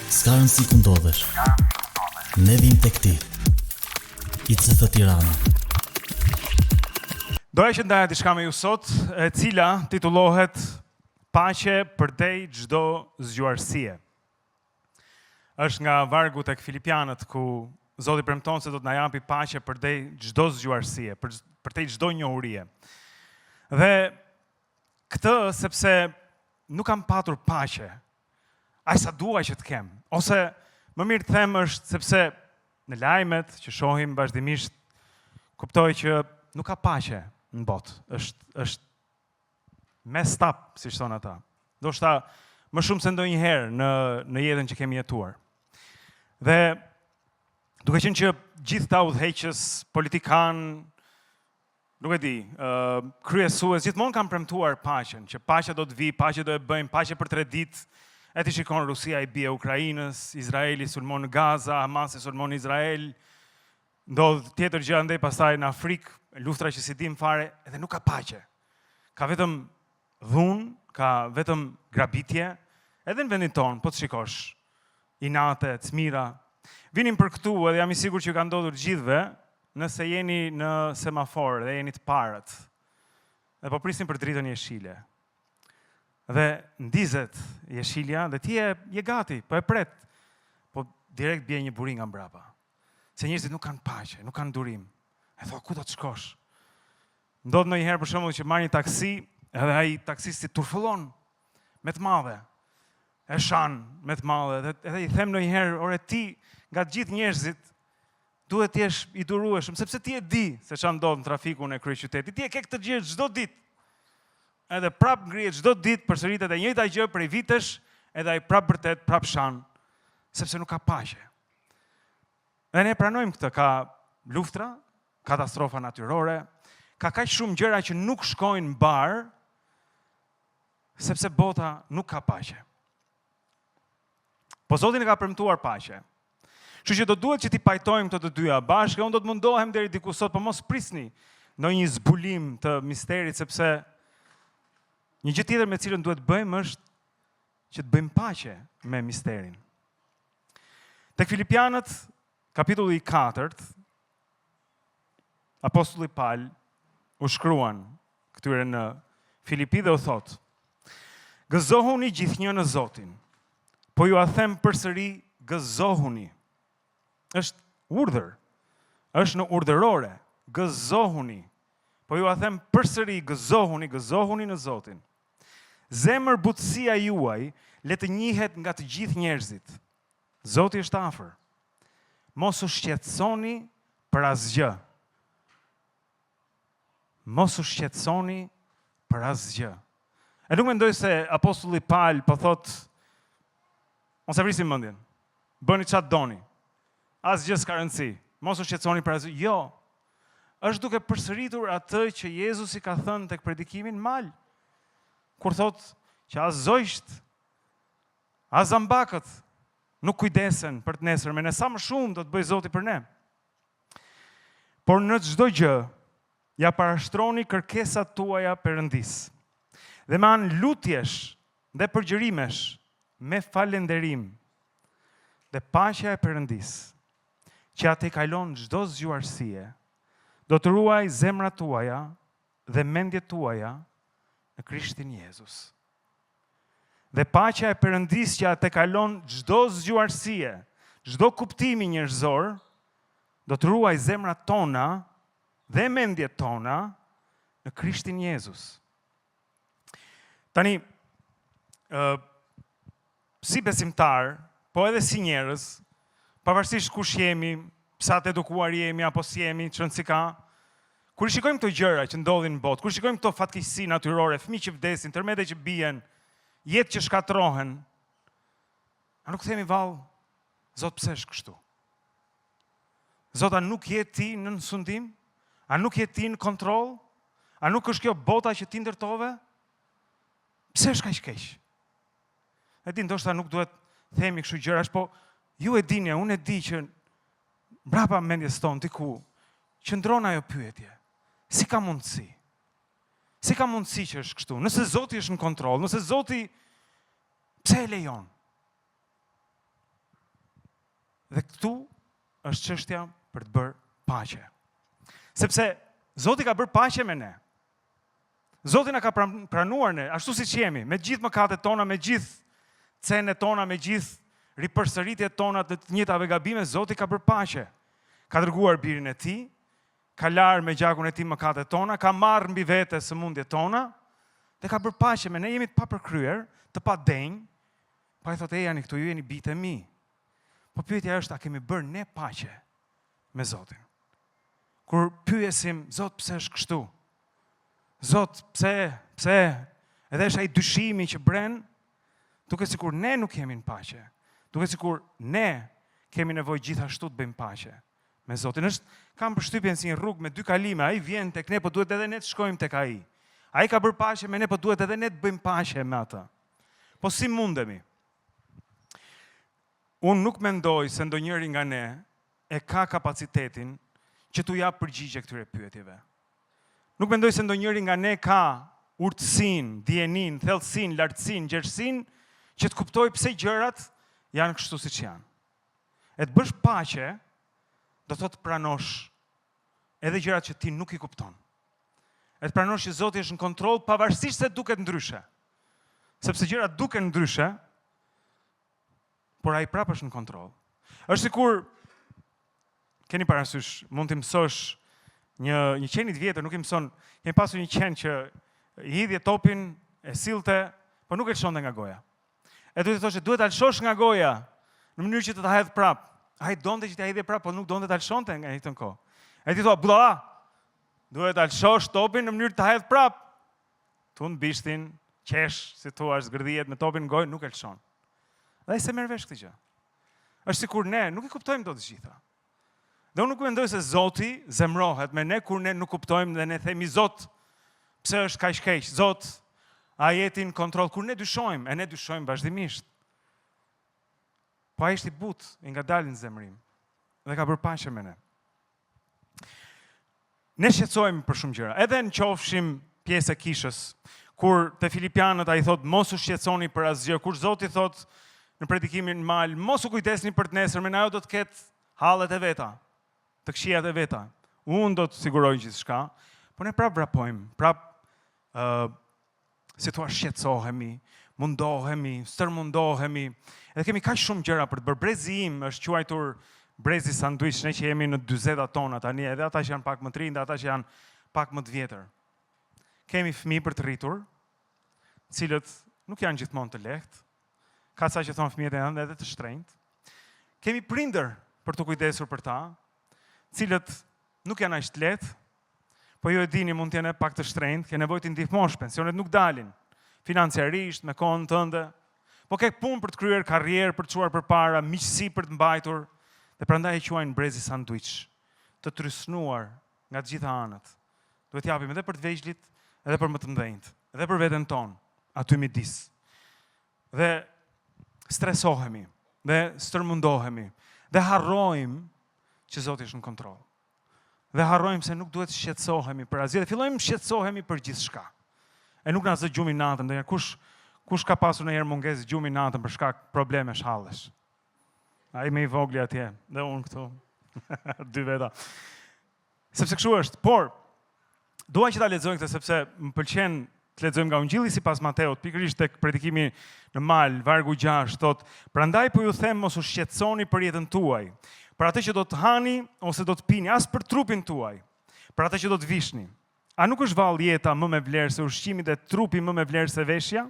S'ka rëndësi ku ndodhesh. Ne vim tek ti. ICF Tirana. Doja që ndaja diçka me ju sot, e cila titullohet Paqe përdej çdo zgjuarësie. Është nga vargu tek Filipianët ku Zoti premton se do të na japi paqe përdej çdo zgjuarësie, përdej çdo njohurie. Dhe këtë sepse nuk kam patur paqe, aq sa dua që të kem. Ose më mirë të them është sepse në lajmet që shohim vazhdimisht kuptoj që nuk ka paqe në botë. Është messed up, siç thon ata. Ndoshta më shumë se ndonjëherë në jetën që kemi jetuar. Dhe duke qenë që gjithë ta udhëheqës, politikan, nuk e di, kryesues, gjithmonë kanë premtuar paqen, që paqja do të vi, paqe do e bëjmë, paqe për 3 ditë. E ti shikon Rusia i bie Ukrainës, Izraeli sulmon Gaza, Hamas sulmon Izrael, ndodh tjetër gjë andej pastaj në Afrikë, luftra që si dim fare, edhe nuk ka paqe. Ka vetëm dhunë, ka vetëm grabitje, edhe në vendin tonë, po të shikosh, inate, cmira. Vinim për këtu edhe jam i sigurt që ka ndodhur gjithëve, nëse jeni në semafor dhe jeni të parët, dhe po prisni për dritën jeshile. Dhe ndizet jeshilja dhe ti je gati, po e pret, po direkt bie një buri nga mbrapa. Se njerëzit nuk kanë paqe, nuk kanë durim. E thua, ku do të shkosh? Ndodh ndonjëherë për shembull që marr një taksi, edhe ai taksisti turfullon me të madhe. E shan me të madhe, edhe i them ndonjëherë, ore ti nga të gjithë njerëzit duhet të jesh i durueshëm, sepse ti e di se çfarë ndodh në trafikun e kryeqytetit. Ti e ke këtë gjë çdo ditë. Edhe prap ngrihet çdo ditë, përsëritet e njëjta gjë prej vitesh, edhe ai prap vërtet, prap shan, sepse nuk ka paqe. Dhe ne pranojmë këtë, ka luftra, katastrofa natyrore, ka kaq shumë gjëra që nuk shkojnë mbar, sepse bota nuk ka paqe. Po Zoti ne ka premtuar paqe. Kështu që do duhet që ti pajtojmë këto të dyja bashkë, unë do të mundohem deri diku sot, po mos prisni ndonjë zbulim të misterit, sepse një gjë tjetër me cilën duhet bëjmë është që të bëjmë paqe me misterin. Tek Filipianët, kapitulli 4, apostulli Paul u shkruan këtyre në Filipi dhe u thot: gëzohuni gjithnjë në Zotin, po ju a them përsëri gëzohuni. Është urdhër, është në urdhërore, gëzohuni. Po ju a them përsëri gëzohuni në Zotin. Zemër butësia juaj le të njihet nga të gjithë njerëzit. Zoti është afër. Mos u shqetësoni për asgjë. Mos u shqetësoni për asgjë. E nuk mendoj se apostulli Paul po thot, mos e vrisim mendjen. Bëni çfarë doni. Asgjë s'ka rëndësi. Mos u shqetësoni për asgjë. Jo. Është duke përsëritur atë që Jezusi ka thënë tek predikimi në mal. Kur thot që as zojsht, as zambakët nuk kujdesen për të nesërmen, e sa më shumë do të bëj Zoti për ne. Por në çdo gjë, ja parashtroni kërkesat tuaja Perëndis. Dhe me anë lutjesh dhe përgjërimesh me falënderim. Dhe paqja e Perëndis, që atë kalon çdo zgjuarësie, do të ruaj zemrat tuaja dhe mendjet tuaja në Krishtin Jezus. Dhe paqja e Perëndis që atë kalon çdo zgjuarësie, çdo kuptimi njerëzor, do të ruaj zemrat tona dhe mendjet tona në Krishtin Jezus. Tani, si besimtar, po edhe si njerëz, pavarësisht kush jemi, sa të edukuar jemi, apo si jemi, çon si ka, kur shikojmë këto gjëra që ndodhin në botë, kur shikojmë këto fatkeqësi natyrore, fëmijë që vdesin, tërmete që bien, jetë që shkatrohen, a nuk themi vallë, Zot pse është kështu? Zot, a nuk je ti në sundim? A nuk je ti në kontroll? A nuk është kjo bota që ti ndërtove? Pse është kaq keq? E di, ndoshta nuk duhet themi kështu gjërash, po ju e dini, unë e di që mbrapa mendjes tonë diku qëndron ajo pyetje. Si ka mundësi? Si ka mundësi që është kështu? Nëse Zoti është në kontroll, nëse Zoti pse e lejon? Dhe këtu është çështja për të bërë paqe. Sepse Zoti ka bërë paqe me ne. Zoti na ka pranuar ne, ashtu siç jemi, me gjithë mëkatet tona, me gjithë cenet tona, me gjithë ripërsëritjet tona të njëjtave gabime, Zoti ka bërë paqe. Ka dërguar birin e tij, ka larë me gjakun e tij mëkatet tona, ka marrë mbi vete sëmundjet tona dhe ka bërë paqe me ne. Jemi të papërkryer, të padenj, pa i thotë jani këtu, ju jeni bitë e mi. Po pyetja është, a kemi bërë ne paqe me Zotin? Kur pyesim, Zot, pse është kështu? Zot, pse? Edhe është ai dyshimi që bren, duke sikur ne nuk jemi në paqe. Duke sikur ne kemi nevojë gjithashtu të bëjmë paqe me Zotin. Kam përshtypjen si një rrugë me dy kalime, ai vjen tek ne, po duhet edhe ne të shkojmë tek ai. Ai ka bërë paqe me ne, po duhet edhe ne të bëjmë paqe me atë. Po si mundemi? Unë nuk mendoj se ndonjëri nga ne e ka kapacitetin që t'u jap përgjigje këtyre pyetjeve. Nuk mendoj se ndonjëri nga ne ka urtësinë, dijenin, thellësinë, lartësinë, gjerësinë që të kuptojë pse gjërat janë kështu siç janë. E të bësh paqe do thotë pranosh edhe gjërat që ti nuk i kupton. E të pranosh që Zoti është në kontroll pavarësisht se duket ndryshe. Sepse gjërat duken ndryshe, por ai prapë është në kontroll. Është sikur keni parasysh, mund të mësosh një qenit vjetër, nuk i mëson, kemi pasur një qen që i hidhje topin, e sillte, po nuk e lëshonte nga goja. E duhet të thoshte, duhet ta lëshosh nga goja, në mënyrë që të ta hedh prap. Ai donte që ta hedhje prap, po nuk donte ta lëshonte nga një kohë. Ai ti thua, "Bulla, duhet ta lëshosh topin në mënyrë të ta hedh prap." Tund bishtin, qesh, si thua, zgërdhiet me topin në gojë, nuk e lëshon. Dhe ai se merr vesh këtë gjë. Është sikur ne nuk i kuptojmë dot të gjitha. Dhe unë nuk mendoj se Zoti zemrohet me ne kur ne nuk kuptojmë dhe ne themi, Zot, pse është kaq keq? Zot, a jeti në kontroll? Kur ne dyshojmë, e ne dyshojmë vazhdimisht. Po ai është i butë, i ngadalë në zemrim dhe ka bërë paqe me ne. Ne shqetësohemi për shumë gjëra. Edhe në qofshim pjesë e kishës, kur te Filipianët ai thot mos u shqetësoni për asgjë, kur Zoti thot në predikimin mal, mos u kujdesni për të nesërmen, ajo do të ketë hallet e veta, të këqijat e veta. Unë do të siguroj gjithçka, por ne prap vrapojmë, prap si thua shqetësohemi, mundohemi, stërmundohemi. Edhe kemi kaq shumë gjëra për të bërë. Brezi im është quajtur brezi sanduiç, ne që jemi në 40 tona tani, edhe ata që janë pak më të rinj, edhe ata që janë pak më të vjetër. Kemi fëmijë për të rritur, cilët nuk janë gjithmonë të lehtë. Ka sa që thonë fëmijët janë edhe të shtrenjtë. Kemi prindër për të kujdesur për ta, cilët nuk janë aq të lehtë, po ju e dini mund të jenë pak të shtrenjtë, ke nevojë të ndihmosh, pensionet nuk dalin, financiarisht, me kohën tënde, po ke punë për të kryer karrierë, për të çuar përpara, miqësi për të mbajtur, dhe prandaj e quajnë brezi sanduiç, të trysnuar nga të gjitha anët. Duhet japim edhe për të vegjëlit, edhe për më të mëdhenjt, edhe për veten tonë, aty midis. Dhe stresohemi, dhe stërmundohemi, dhe harrojmë që Zoti është në kontroll. Dhe harrojmë se nuk duhet shqetësohemi për asgjë, dhe fillojmë shqetësohemi për gjithçka. E nuk na zë gjumi natën, ndonjëherë kush ka pasur ndonjëherë mungesë gjumi natën për shkak problemesh hallesh. Ai më i vogli atje, dhe unë këtu. Dy veta. Sepse kështu është, por dua që ta lexojmë këtë sepse më pëlqen të lexojmë nga Ungjilli sipas Mateut, pikërisht tek predikimi në mal, vargu 6, thotë, prandaj po ju them mos u shqetësoni për jetën tuaj, për atë që do të hani ose do të pini, as për trupin tuaj, për atë që do të vishni. A nuk është vallë jeta më me vlerë se ushqimi dhe trupi më me vlerë se veshja?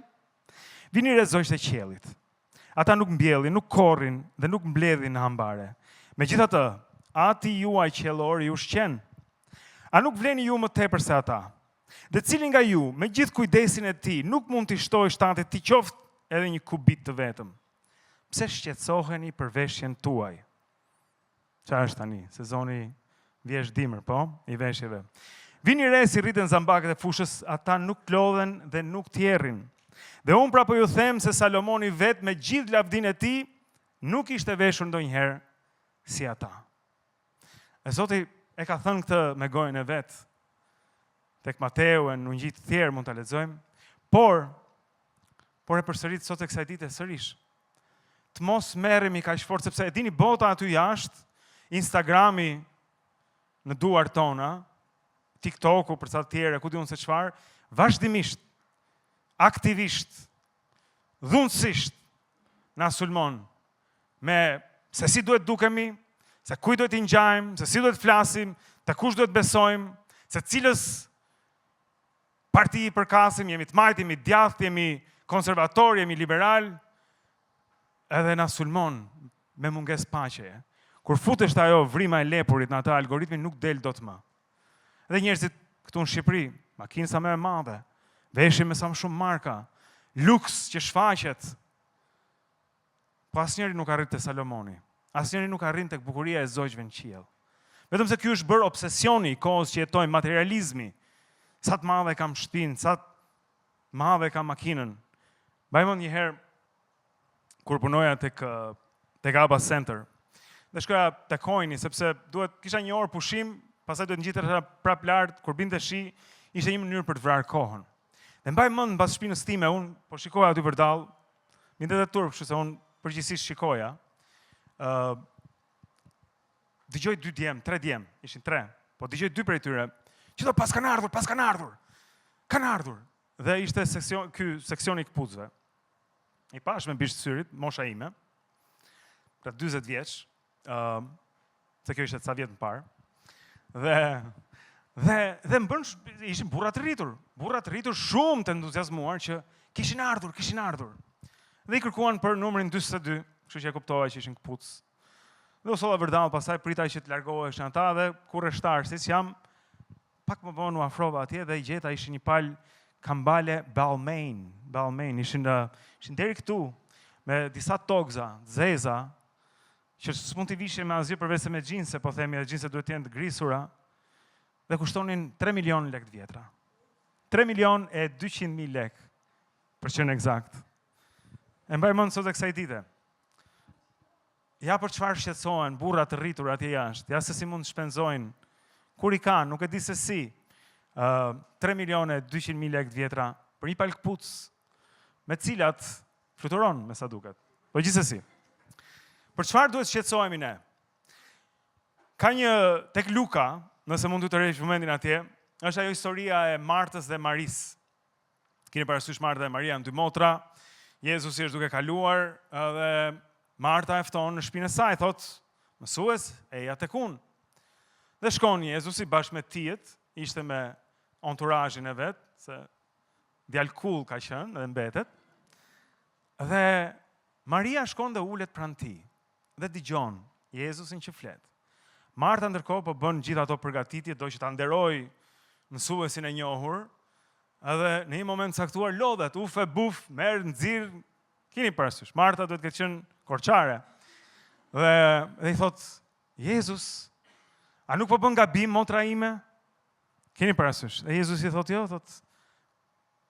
Vini rezojsh të qiellit. Ata nuk mbjellin, nuk korrin dhe nuk mbledhin në hambare. Megjithatë, Ati juaj qiellor ju ushqen. A nuk vleni ju më tepër se ata? Dhe cili nga ju, me gjithë kujdesin e tij, nuk mund t'i shtojë shtatet t'i qoftë edhe një kubit të vetëm? Pse shqetësoheni për veshjen tuaj? Çfarë është tani? Sezoni vjesh dimër, po? I veshjeve. Vini re si rriten zambakët e fushës, ata nuk lodhen dhe nuk tjerrin. Dhe unë pra po ju them se Salomoni vetë me gjithë lavdinë e tij nuk ishte veshur ndonjëherë si ata. E Zoti e ka thënë këtë me gojën e vet. Tek Mateu në Ungjillit të tjerë mund ta lexojmë, por e përsërit sot e kësaj dite sërish. të mos merremi kaq fort, sepse e dini bota aty jashtë, Instagrami në duar tona, TikToku për sa të tjera, ku diun se çfarë, vazhdimisht, aktivisht, dhunësisht na sulmon me se si duhet dukemi, se kujt duhet i ngjajmë, se si duhet flasim, te kush duhet besojmë, se cilës parti i përkasim, jemi të majtë, jemi djathtë, jemi konservator, jemi liberal, edhe na sulmon me mungesë paqeje. Kur futesh ajo vrima e lepurit në atë algoritmin nuk del dot më. Dhe njerëzit këtu në Shqipëri, makinë sa më e madhe, veshje me sa më shumë marka, luks që shfaqet. Po asnjëri nuk arrin te Salomoni. Asnjëri nuk arrin tek bukuria e zogjve në qiell. Vetëm se ky është bërë obsesioni i kohës që jetojmë, materializmi. Sa të madhe kam shtëpinë, sa të madhe kam makinën. Mbajmën një herë kur punoja tek Aba Center. Dhe shkoja te Coini sepse kisha një orë pushim, pastaj duhet ngjitesha prap lart, kur binte shi, ishte një mënyrë për të vrarë kohën. Dhe mbaj mend mbas shpinës time, unë po shikoja aty përdall, binte edhe turp, kështu se unë përgjithsisht shikoja. Dëgjoj 2 djem, 3 djem, ishin 3, po dëgjoj 2 prej tyre. Që do pas kanë ardhur. Kanë ardhur. Dhe ishte seksioni i kputësve. I pash me bisht syrit, mosha ime, pra 40 vjeç, se kjo ishte ca vjet më parë. Dhe më bën, ishin burra të rritur shumë të entuziazmuar që kishin ardhur. Dhe i kërkuan për numrin 42, kështu që e kuptova që ishin kputës. Dhe u solla vërdall, pastaj prita që të largoheshin ata dhe kurreshtar, siç jam, pak më vonë u afrova atje dhe i gjeta ishin një palë kambale Balmain, ishin deri këtu me disa togza, zeza, që s'mund t'i vishin me asgjë përveç se me xhinse, po themi, edhe xhinset duhet të jenë të grisura, dhe kushtonin 3 milion lekë të vjetra. 3 milion e 200.000 lekë, për qenë eksakt. E mbaj mend sot e kësaj dite. Ja për çfarë shqetësohen burra të rritur atje jashtë, ja se si mund të shpenzojnë, kur i kanë, nuk e di se si, 3 milion e 200.000 lekë të vjetra për një palë kputës, me cilat fluturon me sa duket. Po gjithsesi. Për çfarë duhet shqetësohemi ne? Ka një tek Luka, nëse mund të rresh momentin atje, është ajo historia e Martës dhe Marisë. Keni parasysh Marta dhe Maria janë 2 motra. Jezusi është duke kaluar dhe Marta e fton në shtëpinë e saj, thotë, mësues, eja tek unë. Dhe shkon Jezusi bashkë me tijet, ishte me entourage-in e vet, se djalë kull ka qenë dhe mbetet. Dhe Maria shkon dhe ulet pranë tij dhe dëgjon Jezusin që flet. Marta ndërkohë po bën gjithë ato përgatitje, do që ta nderoj mësuesin e njohur, edhe në një moment caktuar lodhet, ufe, buf, merr, nxirr, keni parasysh. Marta duhet të ketë qenë korçare. Dhe i thot, Jezus, a nuk po bën gabim motra ime? Keni parasysh. Dhe Jezus i thot, jo, thot,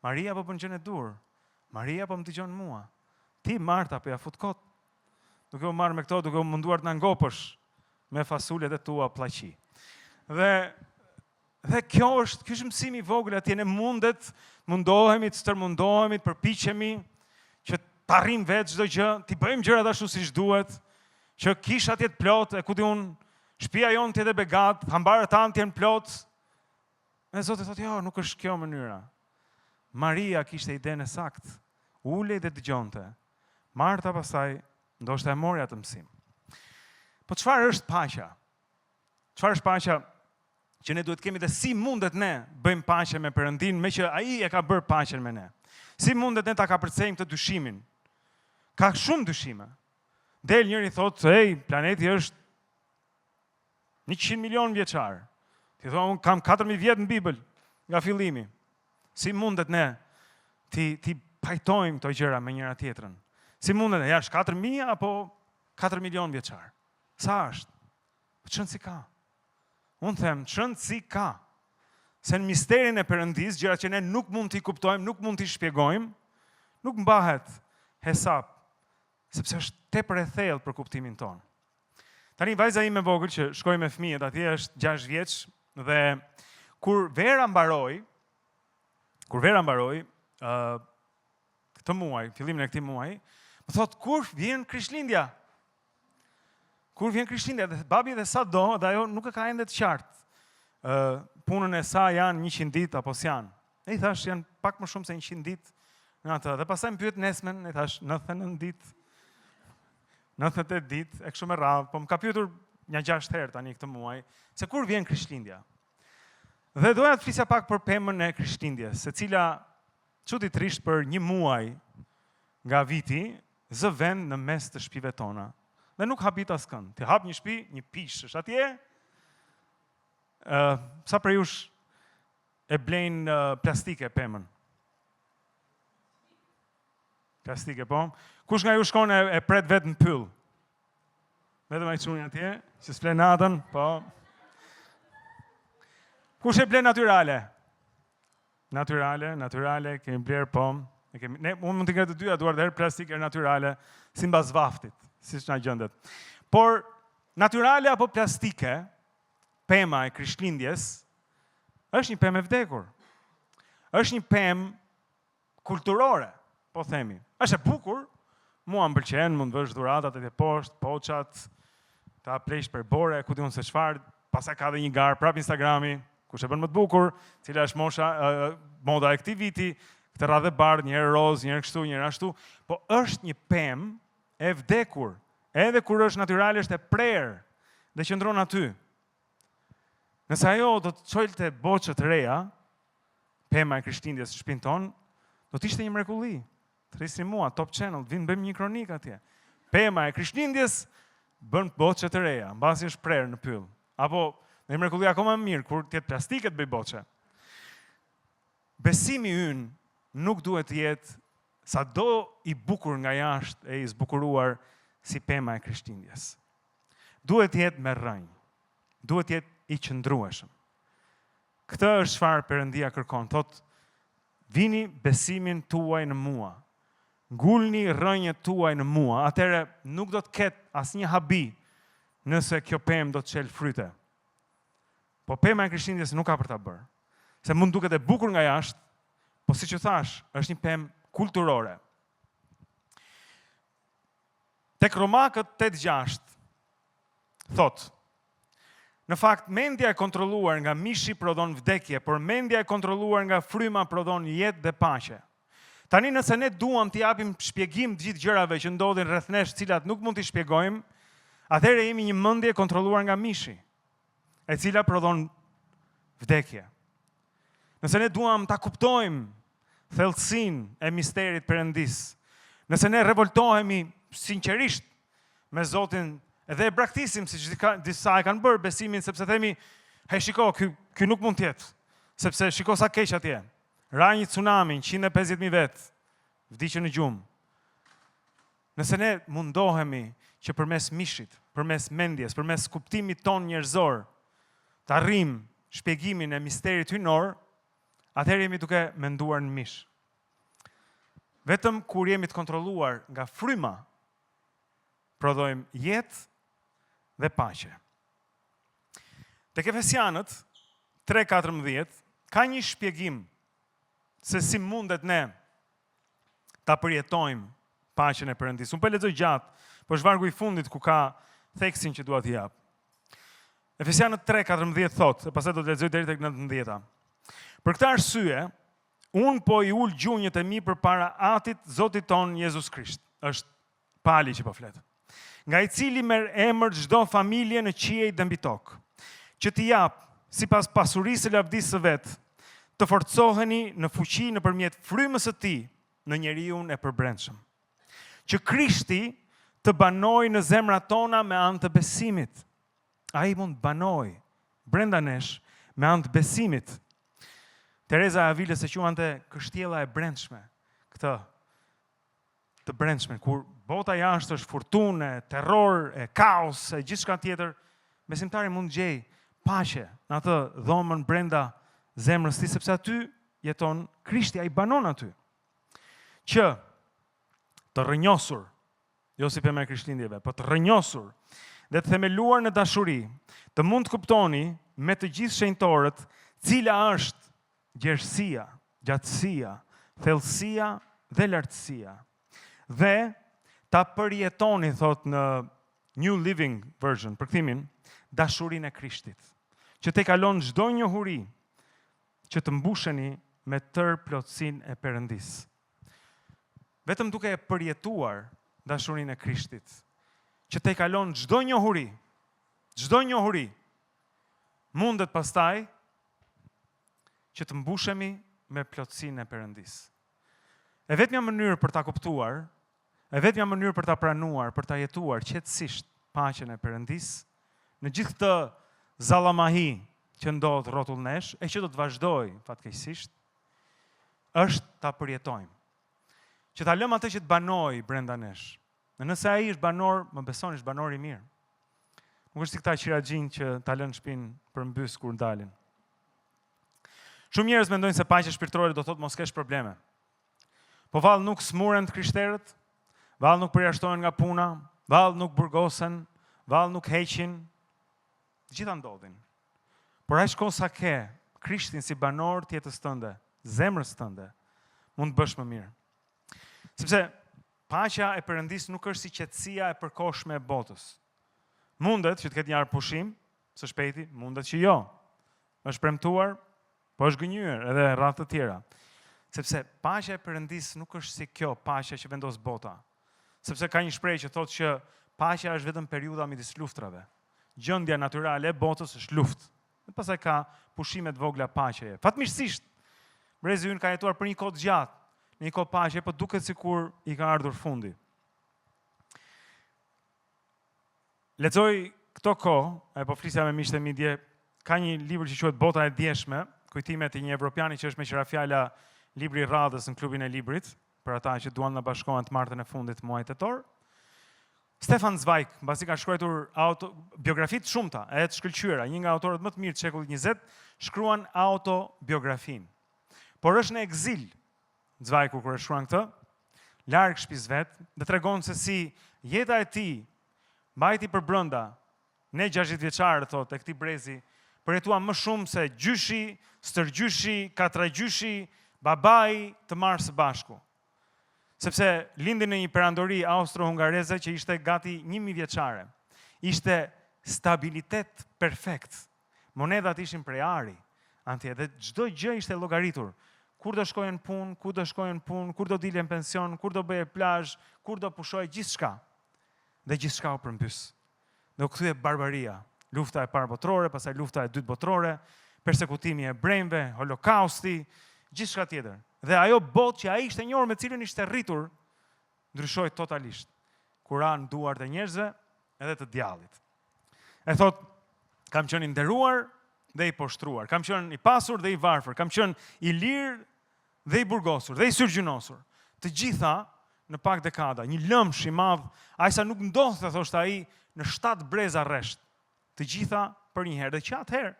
Maria po bën gjën e dur. Maria po më dëgjon mua. Ti, Marta, po ja fut kot. Duke u marrë me këto, duke u munduar të na ngopësh me fasulet e tua pllaqi. Dhe kjo është mësimi i vogël atje, ne mundohemi, të stërmundohemi, të përpiqemi që të arrim vetë çdo gjë, të bëjmë gjërat ashtu siç duhet, që kisha të jetë plot, e ku di unë, shtëpia jonë të jetë e begat, hambarët tanë të jenë plot. Dhe Zoti thotë, jo, nuk është kjo mënyra. Maria kishte idenë e saktë, ulej dhe dëgjonte. Marta pastaj ndoshta e mori atë mësim. Po çfarë është paqja? Çfarë është paqja që ne duhet kemi dhe si mundet ne bëjmë paqe me Perëndin, me që ai e ka bërë paqen me ne? Si mundet ne ta kapërcejmë këtë dyshimin? Ka shumë dyshime. Del njëri thotë, hey, planeti është 100 milion vjeçar. Ti thua, unë kam 4000 vjet në Bibël nga fillimi. Si mundet ne ti pajtojmë këto gjëra me njëra tjetrën? Si mundet ne, ja, është 4000 apo 4 milion vjeçar? Sa është? Çën si ka? Unë them, çën si ka? Se në misterin e Perëndis, gjëra që ne nuk mund t'i kuptojmë, nuk mund t'i shpjegojmë, nuk mbahet hesap, sepse është tepër e thellë për kuptimin tonë. Tani vajza ime e vogël që shkoi me fëmijët atje është 6 vjeç dhe kur vera mbaroi, këtë muaj, fillimin e këtij muaji, Më thot, kur vjen Krishtlindja? Kur vjen Krishtlindja? Dhe babi dhe sa do, dhe ajo nuk e ka ende të qartë. Punën e sa janë 100 ditë apo s'janë. E I thash, janë pak më shumë se 100 ditë në atë. Dhe pastaj më pyet nesmen, e thash, 99 ditë, 98 ditë, e kështu me radhë, po më ka pyetur një 6 herë tani këtë muaj, se kur vjen Krishtlindja. Dhe doja të flisja pak për pemën e Krishtlindjes, se cila çuditërisht për një muaj nga viti, zë vend në mes të shtëpive tona. Dhe nuk habit askënd. Ti hap një shtëpi, një pish është atje. Sa për jush e blejnë plastike pemën? Plastike, po? Kush nga ju shkon e pret vetë në pyll? Vetëm ai çuni atje, që s'flen natën, po. Kush e blen natyrale? Natyrale, kemi bler, po. Ne mund të ketë të dyja duart herë plastike e natyrale, si mbas vaftit, siç na gjendet. Por natyrale apo plastike, pema e Krishtlindjes, është një pemë e vdekur. Është një pemë kulturore, po themi. Është e bukur, mua më pëlqen, mund të vësh dhuratat e poshtë, poçat, ta plesh për bore, ku diun se çfarë, pastaj ka dhe një garë prap Instagrami, kush e bën më të bukur, cila është moda e këtij viti, këtë radhë bardhë, njëherë roz, njëherë kështu, njëherë ashtu, po është një pemë e vdekur, edhe kur është natyrale, është e prerë dhe qëndron aty. Nëse ajo do të çolte boçë të reja, pema e Krishtlindjes në shtëpinë tonë, do të ishte një mrekulli. Thrisni mua, Top Channel, vinë bëjmë një kronik atje. Pema e Krishtlindjes bën boçë të reja, mbasi është prerë në pyll. Apo në mrekulli akoma më mirë, kur tjetë plastike të bëj boçë. Besimi ynë nuk duhet të jetë sa do I bukur nga jashtë e I zbukuruar si pema e Krishtlindjes. Duhet të jetë me rrënjë. Duhet të jetë I qëndrueshëm. Këtë është çfarë Perëndia kërkon. Thot, vini besimin tuaj në mua. Ngulni rrënjët tuaj në mua. Atëherë nuk do të ketë asnjë habi nëse kjo pemë do të çel fryte. Po pema e Krishtlindjes nuk ka për ta bërë. Se mund duket e bukur nga jashtë, po siç u thash, është një pemë kulturore. Tek Romakët 8:6 thot, në fakt, mendja e kontrolluar nga mishi prodhon vdekje, por mendja e kontrolluar nga fryma prodhon jetë dhe paqe. Tani nëse ne duam t'i japim shpjegim të gjithë gjërave që ndodhin rreth nesh, cilat nuk mund t'i shpjegojmë, atëherë jemi një mendje e kontrolluar nga mishi, e cila prodhon vdekje. Nëse ne duam ta kuptojmë thellësinë e misterit Perëndis, nëse ne revoltohemi sinqerisht me Zotin edhe e braktisim si që disa e kanë bërë besimin, sepse themi, hej shiko, ky nuk mund tjetë, sepse shiko sa keq atje. Ra një tsunami, 150.000 vetë, vdiqën në gjumë. Nëse ne mundohemi që përmes mishit, përmes mendjes, përmes kuptimit ton njerëzor, të arrim shpjegimin e misterit hynor, atëherë jemi duke menduar në mish. Vetëm kur jemi të kontrolluar nga fryma, prodhojmë jetë dhe paqe. Tek Efesianët 3:14 ka një shpjegim se si mundet ne ta përjetojmë paqen e Perëndis. Unë po lexoj gjatë, po është vargu I fundit ku ka theksin që dua t'i jap. Efesianët 3:14 thotë, e pastaj do të lexoj deri tek 19. Për këtë arsye, unë po I ul gjunjët e mi përpara Atit, Zotit ton Jezus Krisht. Është Pali që po flet. Nga I cili merr emër çdo familje në qiej dhe mbi tokë, që t'i jap sipas pasurisë së lavdisë së vet, të forcoheni në fuqi nëpërmjet frymës së Tij në njeriu e përbrendshëm. Që Krishti të banojë në zemrat tona me anë të besimit. Ai mund banoj brenda nesh me anë të besimit. Teresa Avilës e quante kështjella e brendshme, këtë të brendshme, kur bota jashtë është furtunë, terror, e kaos, e gjithçka tjetër, besimtari mund gjej paqe në atë dhomën brenda zemrës tij, sepse aty jeton Krishti, ai banon aty. Që të rrënjosur, jo si pema e Krishtlindjeve, po të rrënjosur dhe të themeluar në dashuri, të mund të kuptoni me të gjithë shenjtorët cila është gjërësia, gjatësia, thellësia dhe lartësia, dhe ta përjetoni, thot në New Living Version, përkthimin, dashurinë e Krishtit, që te kalon çdo njohuri, që të mbusheni me tërë plotësinë e Perëndis. Vetëm duke e përjetuar dashurinë e Krishtit, që te kalon çdo njohuri, mundet pastaj që të mbushemi me plotësinë e Perëndis. E vetmja mënyrë për ta kuptuar, e vetmja mënyrë për ta pranuar, për ta jetuar qetësisht paqen e Perëndis, në gjithë këtë zallamahi që ndodh rrotull nesh, e që do të vazhdoj fatkeqësisht, është ta përjetojmë. Që ta lëm atë që të banoj brenda nesh. Nëse ai është banor, më besoni, është banor i mirë. Nuk është si këta qiraxhin që ta lënë shtëpinë përmbys kur ndalin. Shumë njerëz mendojnë se paqja shpirtërore do thotë mos kesh probleme. Po vallë nuk smuren të krishterët, vallë nuk përjashtohen nga puna, vallë nuk burgosen, vallë nuk heqin, gjitha ndodhin. Por aq kohë sa ke Krishtin si banor të jetës tënde, zemrës tënde, mund të bësh më mirë. Sepse paqja e Perëndis nuk është si qetësia e përkohshme e botës. Mundet që të ketë një arë pushim, së shpejti, mundet që jo. Është premtuar, po është gënjur edhe rreth të tjera. Sepse paqja e Perëndis nuk është si kjo paqja që vendos bota. Sepse ka një shprehje që thotë që paqja është vetëm periudha midis luftrave. Gjendja natyrale e botës është luftë. Dhe pastaj ka pushime të vogla paqeje. Fatmirësisht, brezi ynë ka jetuar për një kohë të gjatë, në një kohë paqe, po duket sikur i ka ardhur fundi. Lexoj këto kohë, po flisja me miqtë e mi dje, ka një libër që quhet Bota e Djeshme, kujtimet e një evropiani që është me qira fjala libri i radhës në klubin e librit, për ata që duan të bashkohen të martën e fundit të muajit tetor. Stefan Zweig, mbasi ka shkruar biografi të shumta, edhe të shkëlqyera, një nga autorët më të mirë të shekullit 20, shkruan autobiografin. Por është në ekzil, Zweig kur e shkruan këtë, larg shtëpisë vet, dhe tregon se si jeta e tij mbajti për brenda, ne 60 vjeçarë thotë e këtij brezi, përjetuam më shumë se gjyshi, stërgjyshi, katragjyshi, babai të marrë së bashku. Sepse lindi në një perandori austro-hungareze që ishte gati 1000 vjeçare. Ishte stabilitet perfekt. Monedat ishin prej ari, antje, dhe çdo gjë ishte llogaritur. Kur do shkojen punë, kur do dilen pension, kur do bëje plazh, kur do pushoj, gjithçka. Dhe gjithçka u përmbys. Dhe u kthye barbaria. Lufta e parë botërore, pastaj lufta e dytë botërore, persekutimi e hebrejve, holokausti, gjithçka tjetër. Dhe ajo botë që ai ishte njohur, me cilën ishte rritur, ndryshoi totalisht. Kur ra në duart e njerëzve edhe të djallit. E thot, kam qenë i nderuar dhe i poshtruar, kam qenë i pasur dhe i varfër, kam qenë i lirë dhe i burgosur dhe i syrgjynosur. Të gjitha në pak dekada, një lëmsh i madh, ajsa nuk ndodhte, thoshte ai, në 7 breza rresht. Të gjitha për një herë, dhe që atëherë,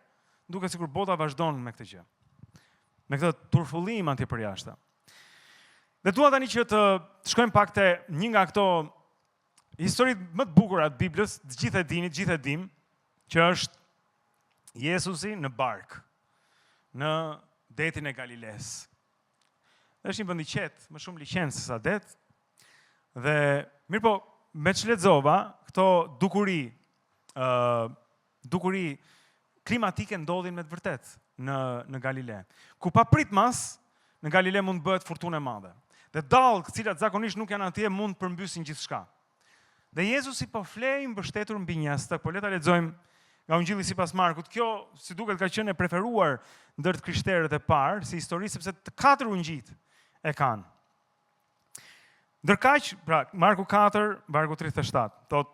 duket sikur bota vazhdon me këtë gjë. Me këtë turfullim antje për jashtë. Dhe dua tani që të shkojmë pak te një nga këto historitë më të bukura të Biblës, të gjithë e dini, të gjithë e dim, që është Jezusi në bark, në detin e Galiles. Është një vend i qetë, më shumë liqen se sa det. Dhe mirë po, me që lexova, këto dukuri klimatike ndodhin me të vërtet në Galile. Ku pa pritmas, në Galile mund bëhet furtunë e madhe. Dhe dallë, të cilat zakonisht nuk janë atje, mund përmbysin gjithçka. Dhe Jezusi po flej mbështetur mbi njëstë, po le ta lexojmë nga Ungjilli sipas Markut. Kjo, si duket, ka qenë e preferuar ndër të krishterët e parë, si histori, sepse të 4 ungjit e kanë. Ndërkaq, pra, Marku 4, vargu 37, thotë,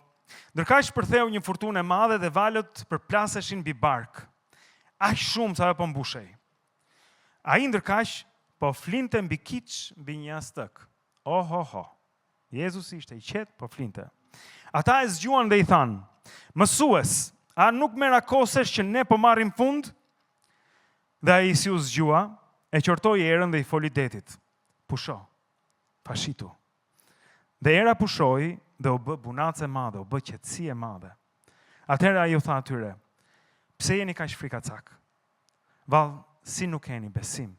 ndërkaq përtheu një furtunë e madhe dhe valët përplaseshin mbi bark. Aq shumë sa ajo po mbushej. Ai ndërkaq po flinte mbi kiç mbi një astëk. Ohoho. Jezusi ishte i qetë, po flinte. Ata e zgjuan dhe i thanë, mësues, a nuk merr akosesh që ne po marrim fund? Dhe ai si u zgjua, e qortoi erën dhe i foli detit. Pusho, fashitu. Dhe era pushoi dhe u bë bunace madhe, u bë qetësi e madhe. Atëherë ai u tha atyre, pse jeni kaq frikacak? Vallë, si nuk keni besim?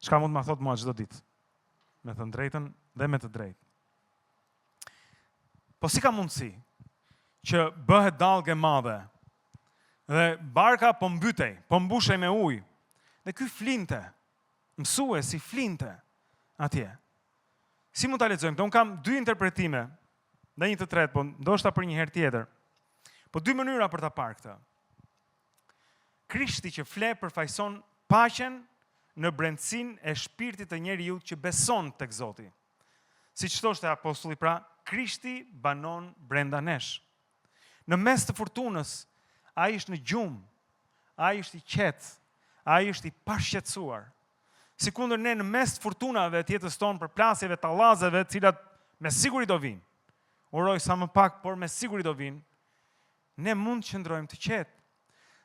Çka mund ma thot mua çdo ditë? Me të drejtën dhe me të drejtë. po si ka mundësi që bëhet dallgë e madhe dhe barka po mbytej, po mbushej me ujë. Dhe ky flinte, mësuesi flinte atje. Si mund ta lexojmë? Unë kam dy interpretime, dhe një të tretë, po ndoshta për një herë tjetër. Po dy mënyra për ta parë këtë. Krishti që fle përfaqëson paqen në brendësinë e shpirtit të njeriu që beson tek Zoti. Siç thoshte apostulli, pra, Krishti banon brenda nesh. Në mes të furtunës, ai është në gjumë, ai është i qetë, ai është i pashqetësuar. Sikundër ne në mes të furtunave të jetës tonë, për plasjeve, tallazeve, të cilat me siguri do vinë. Uroj sa më pak, por me siguri do vinë. Ne mund të qëndrojmë të qetë.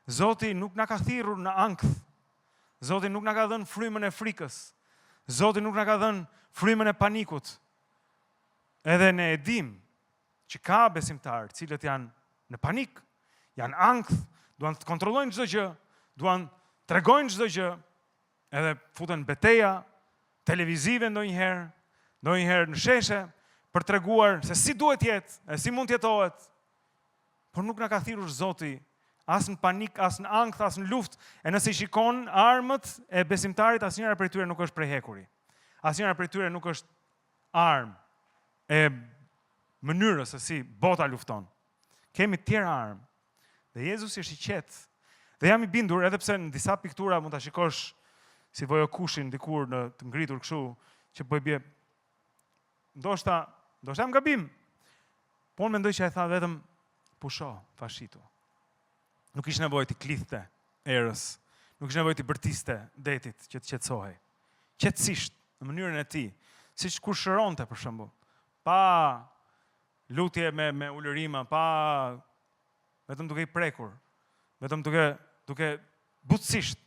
Zoti nuk na ka thirrur në ankth. Zoti nuk na ka dhënë frymën e frikës. Zoti nuk na ka dhënë frymën e panikut. Edhe ne e dim që ka besimtarë cilët janë në panik, janë ankth, duan të kontrollojnë çdo gjë, duan të tregojnë çdo gjë, edhe futen betejë televizive ndonjëherë në sheshe për treguar se si duhet jetë, e si mund të jetohet. Por nuk na ka thirrur Zoti as në panik, as në ankth, as në luftë. E nëse shikon armët e besimtarit, asnjëra prej tyre nuk është prej hekuri. Asnjëra prej tyre nuk është armë e mënyrës se si bota lufton. Kemi të tjera armë. Dhe Jezusi është i qetë. Dhe jam i bindur, edhe pse në disa piktura mund ta shikosh si Vojokushin dikur në të ngritur kështu, që po i bie. Ndoshta jam gabim. Po unë mendoj që ai tha vetëm pusho, fashitu. Nuk ishte nevojë të klithte erës. Nuk ishte nevojë të bërtiste detit që të qetësohej. Qetësisht, në mënyrën e tij, siç kur shëronte për shembull. Pa lutje me ulërima, pa vetëm duke i prekur, vetëm duke butësisht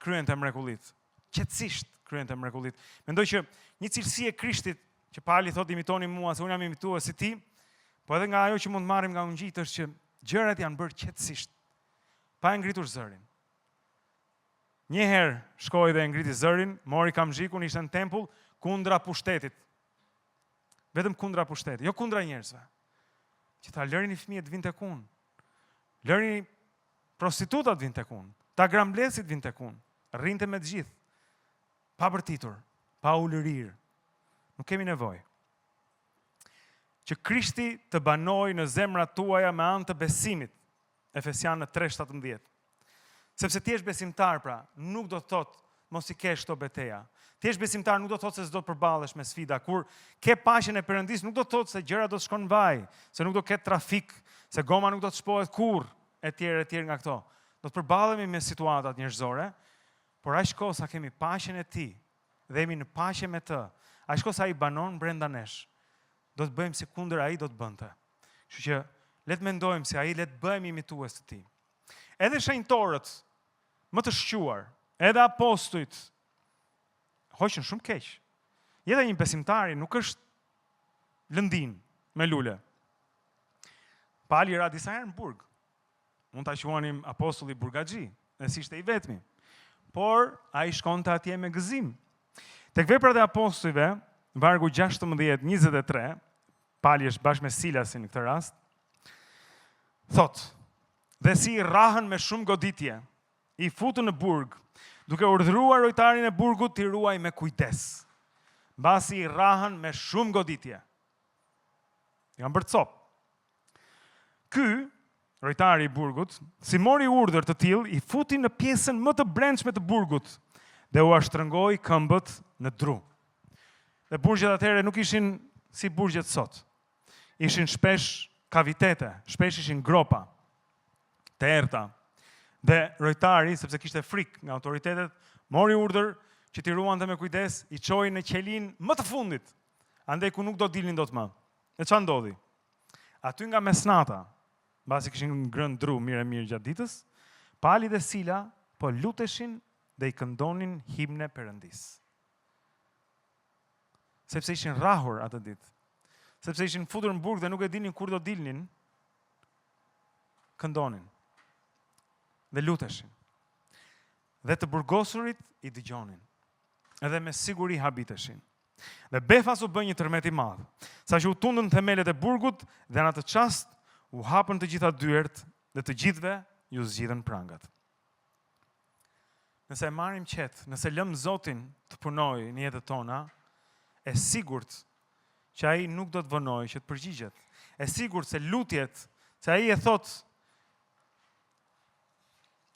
kryente mrekullit. Qetësisht kryente mrekullit. Mendoj që një cilësi e Krishtit, që Pali thotë imitoni mua, se unë jam imituar si ti, po edhe nga ajo që mund marrim nga ungjit është që gjërat janë bërë qetësisht, pa e ngritur zërin. Një herë shkoi dhe e ngriti zërin, mori kamzhikun, ishte në tempull kundra pushtetit. Vetëm kundra pushtetit, jo kundra njerëzve. Që tha lërini fëmijët vinë tek unë. Lërini prostitutat vinë tek unë. Ta gramblesit vinë tek unë. Rrinte me të gjithë. Pa bërtitur, pa ulërir. Nuk kemi nevojë. Që Krishti të banojë në zemrat tuaja me anë të besimit. Efesianë 3:17. Sepse ti je besimtar, pra, nuk do të thotë mos i kesh këto beteja. Ti je besimtar nuk do të thotë se s'do të përballesh me sfida. Kur ke paqen e Perëndis, nuk do të thotë se gjëra do të shkojnë vaj, se nuk do të ketë trafik, se goma nuk do të shpohet kurrë, etj nga këto. Do të përballemi me situatat njerëzore, por aq kohë sa kemi paqen e Tij dhe jemi në paqe me Të, aq kohë sa ai banon brenda nesh, do të bëjmë si kundër ai do të bënte. Kështu që le të mendojmë se ai le të bëhemi imitues të Tij. Edhe shenjtorët më të shquar, edhe apostujt, hoqën shumë keq. Jeta e një besimtari nuk është lëndin me lule. Pali ra disa herë në burg. Mund ta quanim apostulli burgaxhi, dhe si ishte i vetmi. Por ai shkonte atje me gëzim. Tek Veprat e Apostujve, vargu 16-23, Pali është bashkë me Silasin në këtë rast, thot, dhe si rrahën me shumë goditje, i futën në burg, duke urdhëruar rojtarin e burgut t'i ruaj me kujdes. Mbasi i rrahën me shumë goditje. Janë bërë cop. Ky, rojtari i burgut, si mori urdhër të tillë, i futi në pjesën më të brendshme të burgut dhe u ashtrëngoi këmbët në dru. Dhe burgjet atëherë nuk ishin si burgjet sot. Ishin shpesh kavitete, shpesh ishin gropa, të errta. Dhe rojtari, sepse kishte frikë nga autoritetet, mori urdhër që t'i ruante me kujdes, i çoi në qelin më të fundit, andej ku nuk do dilnin dot më. E çfarë ndodhi? Aty nga mesnata, mbasi kishin ngrënë dru mirë gjatë ditës, Pali dhe Sila po luteshin dhe i këndonin himne Perëndis. Sepse ishin rrahur atë ditë, sepse ishin futur në burg dhe nuk e dinin kur do dilnin, këndonin dhe luteshin. Dhe të burgosurit i dëgjonin. Edhe me siguri habiteshin. Dhe Befas u bë një tërmet i madh. Sa që u tundën themelet e burgut dhe në atë çast u hapën të gjitha dyert dhe të gjithëve ju zgjidhen prangat. Nëse e marrim qetë, nëse lëm Zotin të punojë në jetën tona, e sigurt që ai nuk do të vonojë që të përgjigjet. E sigurt se lutjet, se ai e thot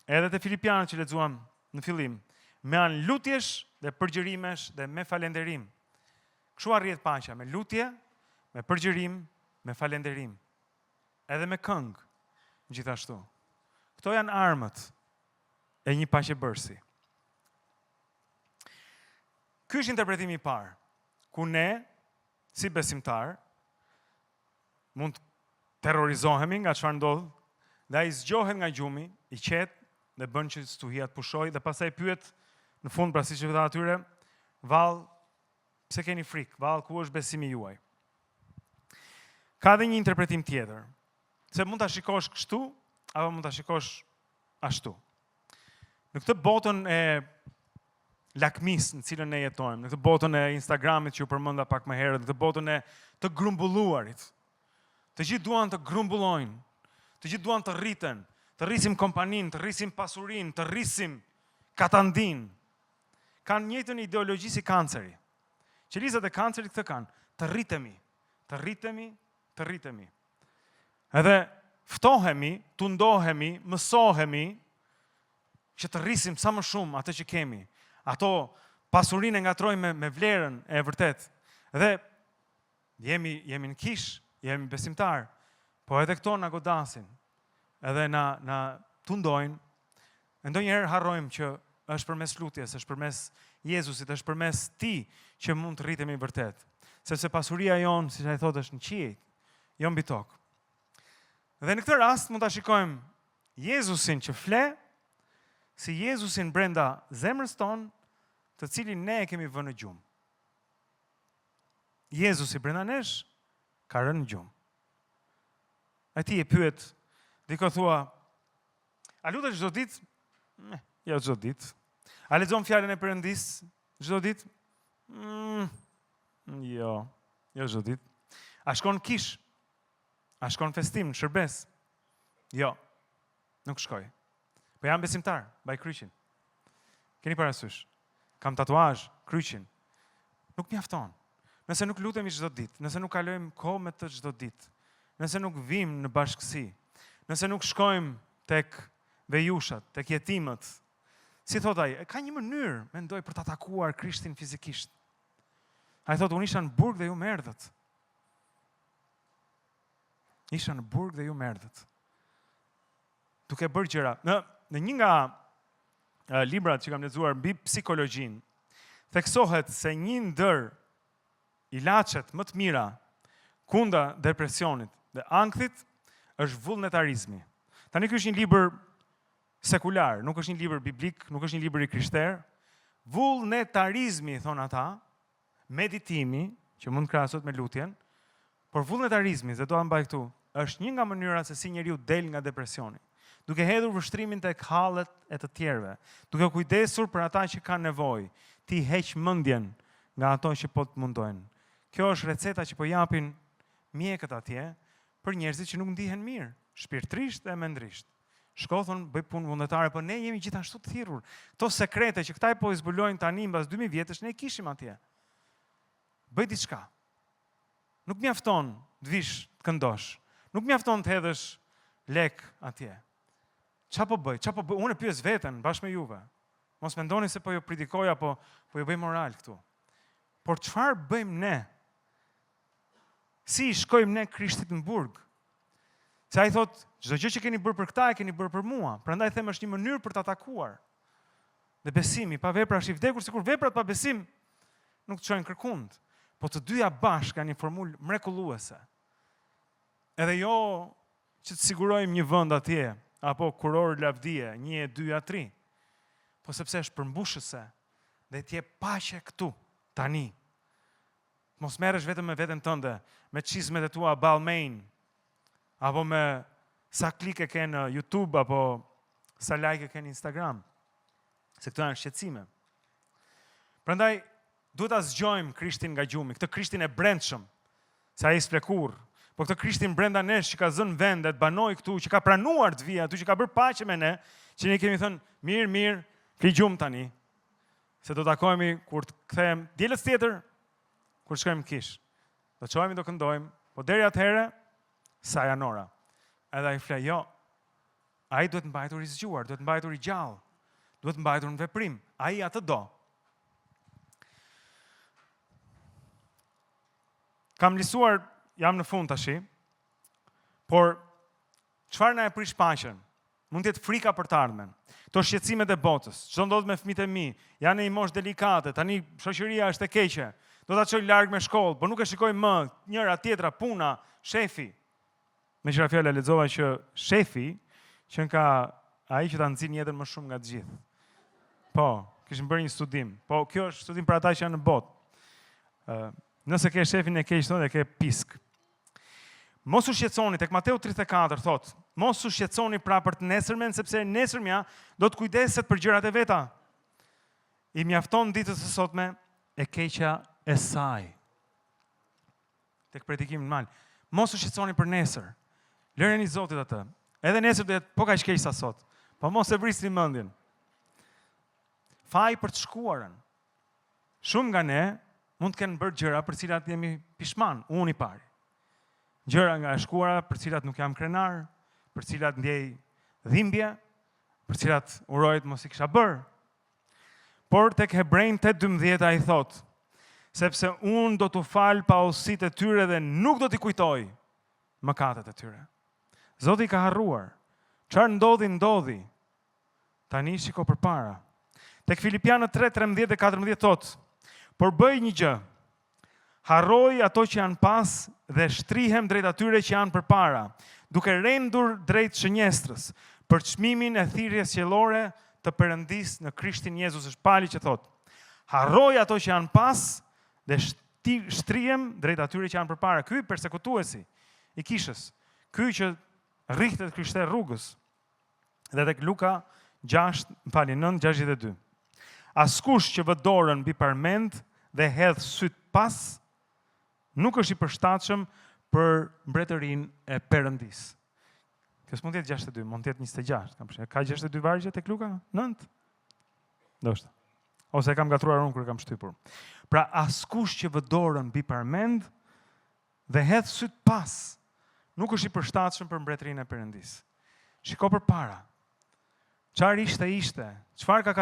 edhe te Filipianët që lexuam në fillim, me anë lutjesh dhe përgjërimesh dhe me falënderim. Kështu arrihet paqja, me lutje, me përgjërim, me falënderim. Edhe me këngë, gjithashtu. Këto janë armët e një paqebërësi. Ky është interpretimi i parë, ku ne, si besimtar, mund të terrorizohemi nga çfarë ndodh, dhe ai zgjohet nga gjumi, i qetë dhe bën që stuhia të pushojë dhe pastaj pyet në fund pra siç e thotë atyre, vallë, pse keni frikë? Vallë, ku është besimi juaj? Ka dhe një interpretim tjetër, se mund ta shikosh kështu apo mund ta shikosh ashtu. Në këtë botën e lakmis në cilën ne jetojmë, në këtë botën e Instagramit që ju përmenda pak më herët, në këtë botën e të grumbulluarit. Të gjithë duan të grumbullojnë, të gjithë duan të rriten, të rrisim kompaninë, të rrisim pasurinë, të rrisim katandin. Kanë njëjtën ideologji si kanceri. Qelizat e kancerit këtë kanë, të rritemi, të rritemi, të rritemi. Edhe ftohemi, tundohemi, mësohemi që të rrisim sa më shumë atë që kemi. Ato pasurinë e ngatrojmë me vlerën e vërtet. Dhe jemi në kish, jemi besimtar, po edhe këto na godasin. Edhe na tundojnë. Ndonjëherë harrojmë që është përmes lutjes, është përmes Jezusit, është përmes Tij që mund të rritemi vërtet. Sepse pasuria jonë, siç ai thotë, është në qiell, jo mbi tokë. Dhe në këtë rast mund ta shikojmë Jezusin që fle, si Jezusin brenda zemrës tonë, të cilin ne e kemi vënë në gjumë. Jezusi brenda nesh ka rënë në gjumë. Ai ti e pyet, diko thua, a lutesh çdo ditë? Jo çdo ditë. A lexon fjalën e Perëndis çdo ditë? Jo çdo ditë. A shkon kish? A shkon festim, në shërbes? Jo, nuk shkoj. Po jam besimtar, mbaj kryqin. Keni parasysh? Kam tatuazh, kryqin. Nuk mjafton. Nëse nuk lutemi çdo ditë, nëse nuk kalojmë kohë me të çdo ditë, nëse nuk vim në bashkësi, nëse nuk shkojmë tek vejushat, tek jetimët, si thot ai, ka një mënyrë, mendoj, për ta takuar Krishtin fizikisht. Ai thot, unë isha në burg dhe ju më erdhët. Isha në burg dhe ju më erdhët. Duke bërë gjëra. Në një nga librat që kam lexuar mbi psikologjinë, theksohet se një ndër ilaçet më të mira kundra depresionit dhe ankthit është vullnetarizmi. Tani ky është një libër sekular, nuk është një libër biblik, nuk është një libër i krishterë. Vullnetarizmi, thon ata, meditimi, që mund krahasohet me lutjen, por vullnetarizmi, dhe do ta mbaj këtu, është një nga mënyrat se si njeriu del nga depresioni. Duke hedhur vështrimin tek hallet e të tjerëve, duke kujdesur për ata që kanë nevojë, ti heq mendjen nga ato që po të mundojnë. Kjo është receta që po japin mjekët atje për njerëzit që nuk ndihen mirë, shpirtërisht dhe mendrisht. Shko thon, bëj punë vullnetare, po ne jemi gjithashtu të thirrur. Kto sekrete që këta po i zbulojnë tani mbas 2000 vjetësh, ne kishim atje. Bëj diçka. Nuk mjafton të vish të këndosh. Nuk mjafton të hedhësh lek atje. Çfarë po bëj? Unë e pyes veten bashkë me juve. Mos mendoni se po ju predikoj apo po ju bëj moral këtu. Por çfarë bëjmë ne? Si shkojmë ne Krishtit në burg? Se ai thot, çdo gjë që keni bërë për këta e keni bërë për mua. Prandaj them është një mënyrë për ta takuar. Dhe besimi pa vepra është i vdekur, sikur veprat pa besim nuk të çojnë kërkund. Po të dyja bashkë kanë një formulë mrekulluese. Edhe jo që të sigurojmë një vend atje, apo kuror lavdie, 1, 2, 3. Po sepse është përmbushëse dhe t'je paqe këtu, tani. Mos merresh vetëm me veten tënde, me çizmet e tua Balmain, apo me sa klike ke në YouTube, apo sa like ke në Instagram. Se këto janë shqetësime. Prandaj, duhet ta zgjojmë Krishtin nga gjumi, këtë Krishtin e brendshëm, se ai s'flekur. Po këtë Krishtin brenda nesh që ka zënë vendet, banoi këtu, që ka pranuar të vijë, aty që ka bërë paqe me ne, që ne kemi thënë, mirë, kri gjumë tani, se do takohemi kur të kthehem dielës tjetër, kur shkojmë kish. Do çojmë, do këndojmë, po deri atëherë, sa janora. Edhe ai flet, jo, ai duhet mbajtur i zgjuar, duhet mbajtur i gjallë, duhet mbajtur në veprim, ai atë do. Kam lisuar, jam në fund tashi, por çfarë na e prish paqen? Mund të jetë frika për të ardhmen. Këto shqetësimet e botës, çdo ndodh me fëmijët e mi, janë në një moshë delikate, tani shoqëria është e keqe. Do ta çoj larg me shkollë, por nuk e shikoj më njëra tjetra, puna, shefi. Me qira fjala lexova që shefi që ka ai që ta nxjerr jetën më shumë nga të gjithë. Po, kishin bërë një studim. Po, kjo është studim për ata që janë në botë. Nëse ke shefin e keq thonë, ke pisk. Mos u shqetësoni, tek Mateu 34 thot, mos u shqetësoni pra për të nesërmen, sepse nesërmja do të kujdeset për gjërat e veta. I mjafton ditës së sotme e keqja e saj. Tek predikimi në mal. Mos u shqetësoni për nesër. Lëreni Zotit atë. Edhe nesër do jetë po kaq keq sa sot. Po mos e vrisni mendjen. Faj për të shkuarën. Shumë nga ne mund të kenë bërë gjëra për cilat jemi pishman, unë i pari. Gjëra nga e shkuara për cilat nuk jam krenar, për cilat ndjej dhimbje, për cilat urojt mos i kisha bërë. Por tek Hebrejnë 8:12 ai thot, sepse unë do t'u fal paositë e tyre dhe nuk do t'i kujtoj mëkatet e tyre. Zoti ka harruar. Çfarë ndodhi? Tani shiko përpara. Tek Filipianët 3:13 dhe 14 thot, por bëj një gjë. Harroj ato që janë pas dhe shtrihem drejt atyre që janë përpara, duke rendur drejt shënjestrës, për çmimin e thirrjes qiellore të Perëndis në Krishtin Jezus. Është Pali që thot, harroj ato që janë pas dhe shtrihem drejt atyre që janë përpara. Ky persekutuesi i kishës, ky që rrihtet krishter rrugës. Dhe tek Luka 9:62. Askush që vë dorën mbi parmend dhe hedh syt pas, nuk është i përshtatshëm për mbretërinë e Perëndis. Kjo s'mund të jetë 62, mund të jetë 26. Ka 62 vargje tek Luka? 9? Ndoshta. Ose kam gatruar unë kur kam shtypur. Pra askush që vë dorën mbi parmend dhe hedh syt pas, nuk është i përshtatshëm për mbretërinë e Perëndis. Shiko përpara. Çfarë ishte? Çfarë ka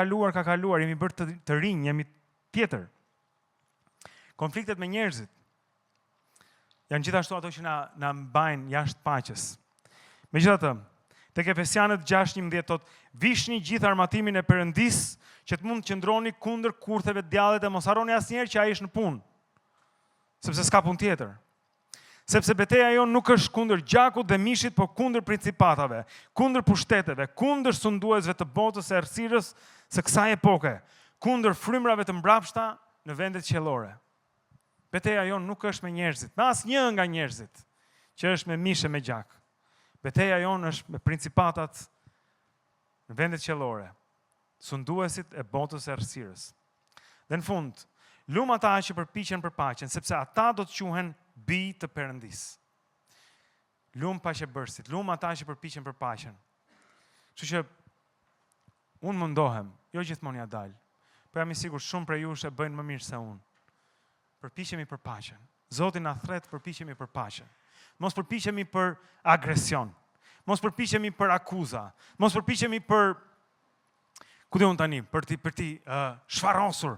kaluar, jemi bërë të rinj, jemi tjetër. Konfliktet me njerëzit janë gjithashtu ato që na mbajnë jashtë paqes. Megjithatë, tek Efesianët 6:11 thot, vishni gjithë armatimin e Perëndis, që të mund të qëndroni kundër kurtheve të djallit dhe mos harroni asnjëherë që ai është në punë. Sepse s'ka punë tjetër. Sepse betejë jonë nuk është kundër gjakut dhe mishit, por kundër principatave, kundër pushteteve, kundër sunduesve të botës e errësirës së kësaj epoke, kundër frymrave të mbrapshta në vendet qiellore. Betejë jonë nuk është me njerëzit, me asnjë nga njerëzit që është me mishë me gjak. Betejë jonë është me principatat në vendet qiellore, sunduesit e botës e errësirës. Dhe në fund, lum ata që përpiqen për paqen, sepse ata do të quhen bi të Perëndis. Lum paqebërësit, lum ata që përpiqen për paqen. Kështu që unë mundohem, jo gjithmonë ja dal, po jam i sigurt shumë prej jush e bëjnë më mirë se unë. Përpiqemi për paqen. Zoti na thret përpiqemi për paqen. Mos përpiqemi për agresion. Mos përpiqemi për akuza. Mos përpiqemi për për ti shfarosur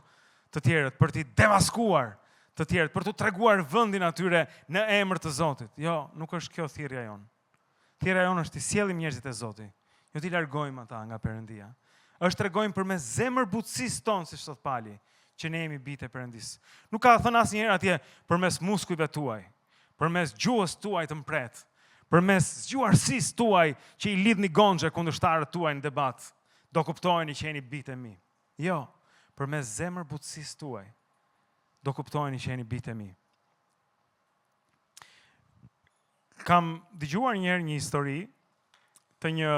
të tjerët, për ti demaskuar të tjerët, për të treguar vendin atyre në emër të Zotit. Jo, nuk është kjo thirrja jonë. Thirrja jonë është të sjellim njerëzit e Zotit, jo t'i largojmë ata nga Perëndia. Është tregojmë përmes zemër butësisë tonë, siç thot Pali, që ne jemi bijtë e Perëndis. Nuk ka thënë asnjëherë atje përmes muskujve tuaj, përmes gjuhës tuaj të mpret, përmes zgjuarsisë tuaj që i lidhni gonxhe kundërshtarët tuaj në debat, do kuptojeni që jeni bijtë e mi. Jo, përmes zemër butësisë tuaj do kuptojeni që jeni bijtë e mi. Kam dëgjuar një histori të një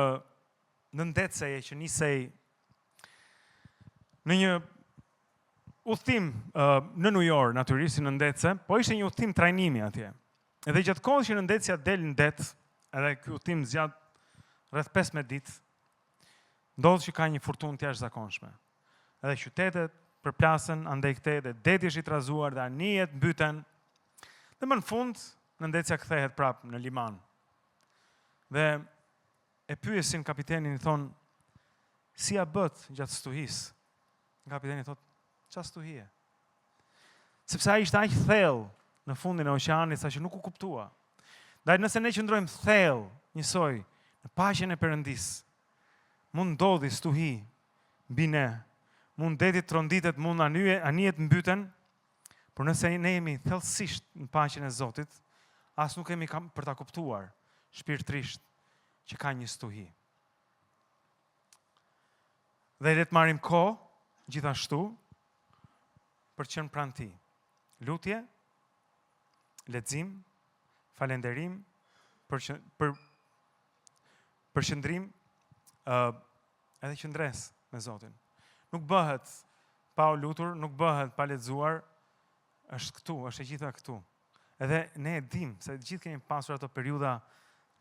nëndetseje që nisej në një udhtim në New York, natyrisht si në ndece, po ishte një udhtim trajnimi atje. Edhe gjatë kohës që në ndecja del në det, edhe ky udhtim zgjat rreth 15 ditë, ndodh që ka një furtunë të jashtëzakonshme. Edhe qytetet përplasën andej këtej, dhe deti është i trazuar dhe anijet mbyten. Dhe më në fund, në ndecja kthehet prapë në liman. Dhe e pyesin kapitenin, i thonë, si a bët gjatë stuhisë? Kapiteni thotë, qa stuhie? Sepse ai ishte aq thellë në fundin e oqeanit, sa që nuk u kuptua. Dhe nëse ne qëndrojmë thellë njësoj në paqen e Perëndis, mund ndodhi stuhi mbi ne, mund deti tronditet, mund anijet mbyten, por nëse ne jemi thellësisht në paqen e Zotit, as nuk kemi për ta kuptuar shpirtërisht që ka një stuhi. Dhe le të marrim kohë gjithashtu për të qenë pranë Tij. Lutje, lexim, falënderim, përqendrim, edhe qëndres me Zotin. Nuk bëhet pa u lutur, nuk bëhet pa lexuar, është këtu, është e gjitha këtu. Edhe ne e dim se gjithë kemi pasur ato periudha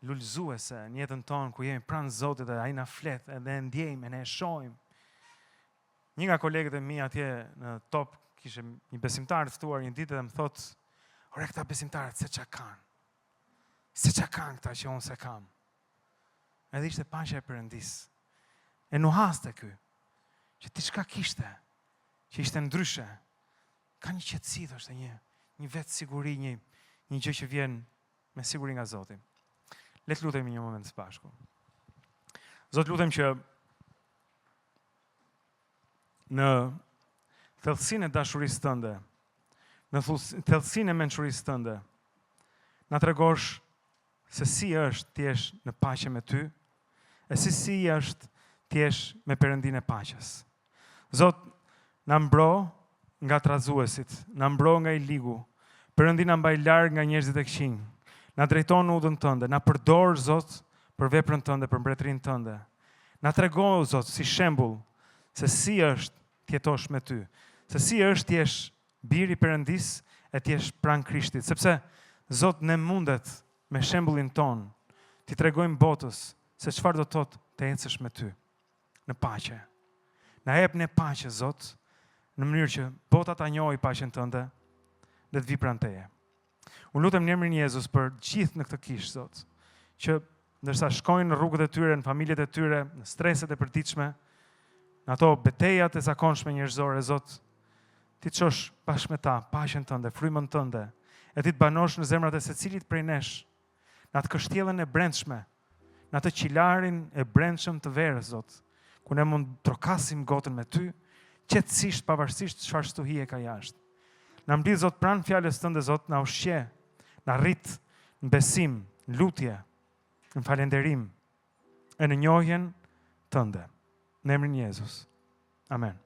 lulëzuese në jetën tonë ku jemi pranë Zotit dhe ai na flet, edhe e ndjejmë, ne e shohim. Një nga kolegët e mi atje në top kishte një besimtar të ftuar një ditë dhe më thotë, "Ore, këta besimtarët se çka kanë? Se çka kanë këta që unë se kam?" Edhe ishte paqja e Perëndis. E nuhaste ky, që diçka kishte, që ishte ndryshe. Ka një qetësi, thoshte, një vetë siguri, një gjë që vjen me siguri nga Zoti. Le të lutemi një moment së bashku. Zot, lutem që në thellësinë e dashurisë tënde, në thellësinë e mençurisë tënde, na tregosh se si është të jesh në paqe me Ty, e si është të jesh me Perëndinë e paqes. Zot, na mbro nga trazuesit, na mbro nga i ligu, Perëndi na mbaj larg nga njerëzit e këqij, na drejton në udhën tënde, na përdor, Zot, për veprën tënde, për mbretërinë tënde. Na trego, Zot, si shembull, se si është të jetosh me Ty, se si është të jesh biri Perëndis e të jesh pranë Krishtit, sepse Zot, ne mundet me shembullin ton t'i tregojmë botës se çfarë do të thotë të ecësh me Ty në paqe. Na jep ne paqe, Zot, në mënyrë që bota ta njohë paqen tënde dhe të vi pranë Teje. Unë lutem në emrin e Jezus për gjithë në këtë kishë, Zot, që ndërsa shkojnë në rrugët e tyre, në familjet e tyre, në streset e përditshme, në ato betejat e zakonshme njerëzore, Zot, ti të çosh bashkë me ta paqen tënde, frymën tënde, e ti të banosh në zemrat e secilit prej nesh, në atë kështjellën e brendshme, në atë qilarin e brendshëm të verës, Zot, ku ne mund trokasim gotën me Ty, qetësisht, pavarësisht çfarë stuhie ka jashtë. Na mbledh, Zot, pranë fjalës tënde, Zot, na ushqe, na rrit në besim, në lutje, në falënderim e në njohjen tënde. Në emrin e Jezus. Amen.